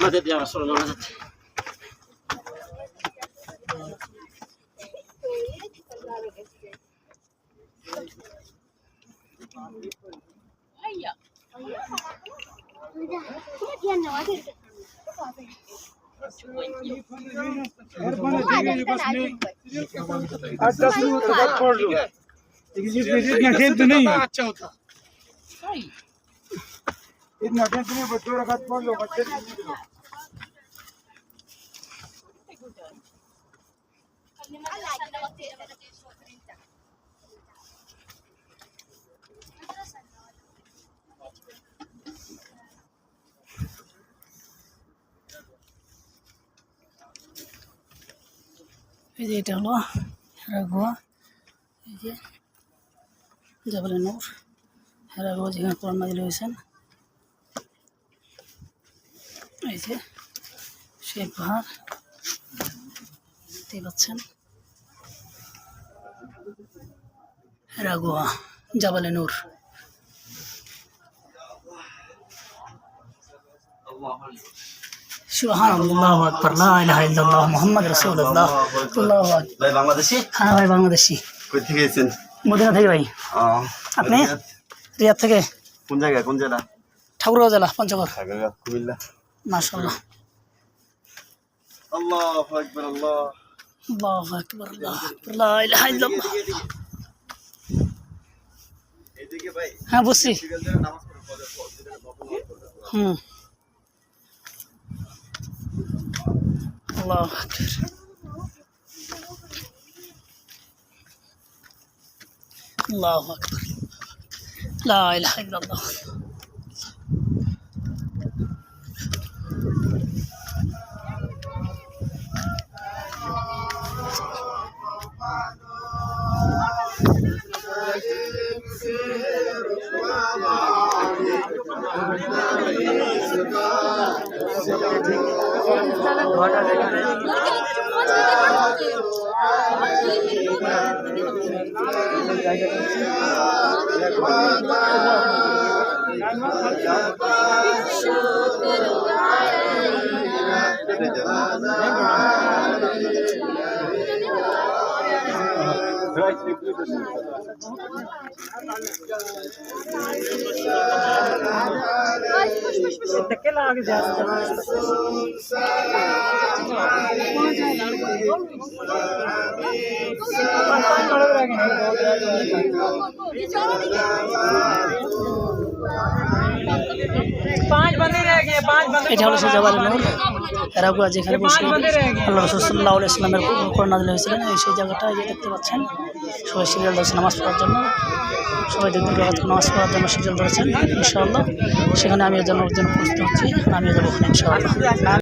مدد يا رسول الله مدد. अच्छा होता इतना टेंशन नहीं बच्चों रखा पढ़ लो बच्चे এই যে এটা হলো হেরাগুয়া, এই যে জাবালে নূর হেরাগুয়া যেখানে কোরআন নাযিল হয়েছেন। এই যে সেই পাহাড় দেখতে পাচ্ছেন, হেরাগুয়া জাবালে নূর। সুবহানাল্লাহ, আল্লাহু আকবার, লা ইলাহা ইল্লাল্লাহ, মুহাম্মদ রাসূলুল্লাহ। আল্লাহু আকবার। ভাই বাংলাদেশি? হ্যাঁ ভাই বাংলাদেশি। কই থেকে এসেছেন? মদিনা থেকে ভাই। আপনি? রিয়াদ থেকে। কোন জায়গায়? কোন জেলা? ঠাকুরগাঁও জেলা, পঞ্চগড়। ঠাকুরগাঁও, কুমিল্লা। মাশাআল্লাহ। আল্লাহু আকবার, আল্লাহ। আল্লাহু আকবার, আল্লাহু আকবার, লা ইলাহা ইল্লাল্লাহ। এদিকে ভাই। হ্যাঁ বুঝছি। নামাজ পড়ে ফজর পড়, হুম। আল্লাহু আকবার। আল্লাহু আকবার, লা ইলাহা ইল্লাল্লাহ। এটা হলো সেই জাবালে নূর হেরাগুয়া, যেখানে বসে আল্লাহ রাসূল সাল্লাল্লাহু আলাইহি ওয়াসাল্লামের কোরআন নাযিল হয়েছিলেন। এই সেই জায়গাটা এই যে দেখতে পাচ্ছেন, সবাই সিরিয়াল ধরেছে নামাজ পড়ার জন্য। সবাই 2 রাকাত নামাজ পড়ার জন্য সিরিয়াল ধরেছেন। ইনশাআল্লাহ সেখানে আমিও জন্য প্রস্তুত হচ্ছি, আমিও যাবো ইনশাআল্লাহ।